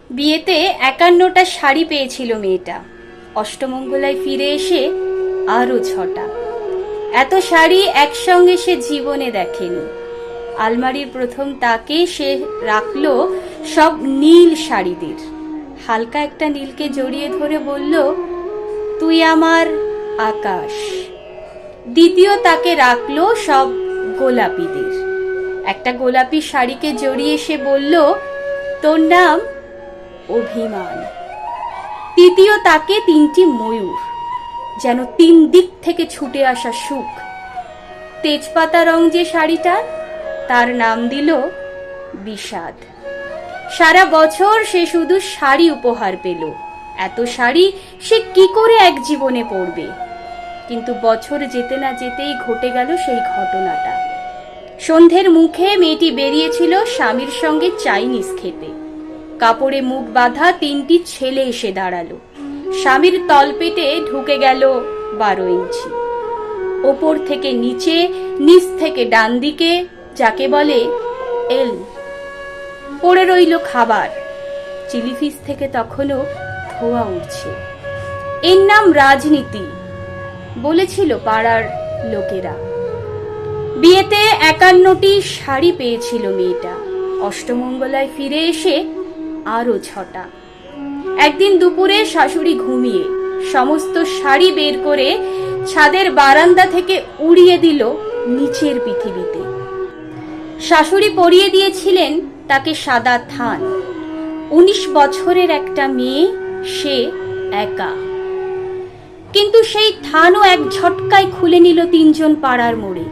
বিয়েতে ৫১টা শাড়ি পেয়েছিল মেয়েটা। অষ্টমঙ্গলায় ফিরে এসে আরো ৬টা। এত শাড়ি একসঙ্গে সে জীবনে দেখেনি। আলমারির প্রথম তাকে সে রাখলো সব নীল শাড়িদের। হালকা একটা নীলকে জড়িয়ে ধরে বলল, তুই আমার আকাশ। দ্বিতীয় তাকে রাখলো সব গোলাপিদের। একটা গোলাপি শাড়িকে জড়িয়ে সে বলল, তোর নাম অভিমান। তৃতীয় তাকে ৩টি ময়ূর, যেন ৩ দিক থেকে ছুটে আসা সুখ। তেজপাতা রং যে শাড়িটার, তার নাম দিল বিষাদ। সারা বছর সে শুধু শাড়ি উপহার পেল। এত শাড়ি সে কি করে এক জীবনে পরবে? কিন্তু বছর যেতে না যেতেই ঘটে গেল সেই ঘটনাটা। সন্ধ্যের মুখে মেয়েটি বেরিয়েছিল স্বামীর সঙ্গে চাইনিজ খেতে। কাপড়ে মুখ বাঁধা ৩টি ছেলে এসে দাঁড়ালো। স্বামীর তলপেটে ঢুকে গেল ১২ ইঞ্চি। ওপর থেকে নিচে, নিচ থেকে ডান দিকে, যাকে বলে এল। পড়ে রইল খাবার। চিলিফিশ থেকে তখনও ধোঁয়া উঠছে। এর নাম রাজনীতি, বলেছিল পাড়ার লোকেরা। বিয়েতে ৫১টি শাড়ি পেয়েছিল মেয়েটা। অষ্টমঙ্গলায় ফিরে এসে আরো ৬টা। একদিন দুপুরে শাশুড়ি ঘুমিয়ে সমস্ত শাড়ি বের করে ছাদের বারান্দা থেকে উড়িয়ে দিল নিচের পৃথিবীতে। শাশুড়ি পরিয়ে দিয়েছিলেন তাকে সাদা থান। ১৯ বছরের একটা মেয়ে, সে একা। কিন্তু সেই থানও এক ঝটকায় খুলে নিল ৩ জন পাড়ার মোড়ে।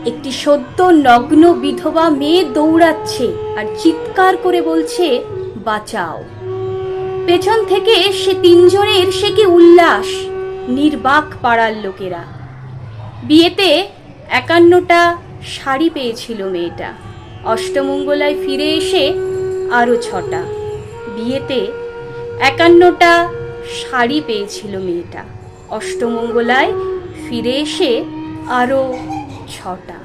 একটি সদ্য নগ্ন বিধবা মেয়ে দৌড়াচ্ছে আর চিৎকার করে বলছে, বাঁচাও। পেছন থেকে সে ৩ জনের সে কি উল্লাস! নির্বাক পাড়ার লোকেরা। বিয়েতে ৫১টা শাড়ি পেয়েছিল মেয়েটা। অষ্টমঙ্গলায় ফিরে এসে আরো ৬টা। বিয়েতে ৫১টা শাড়ি পেয়েছিল মেয়েটা। অষ্টমঙ্গলায় ফিরে এসে আরো ৬টা।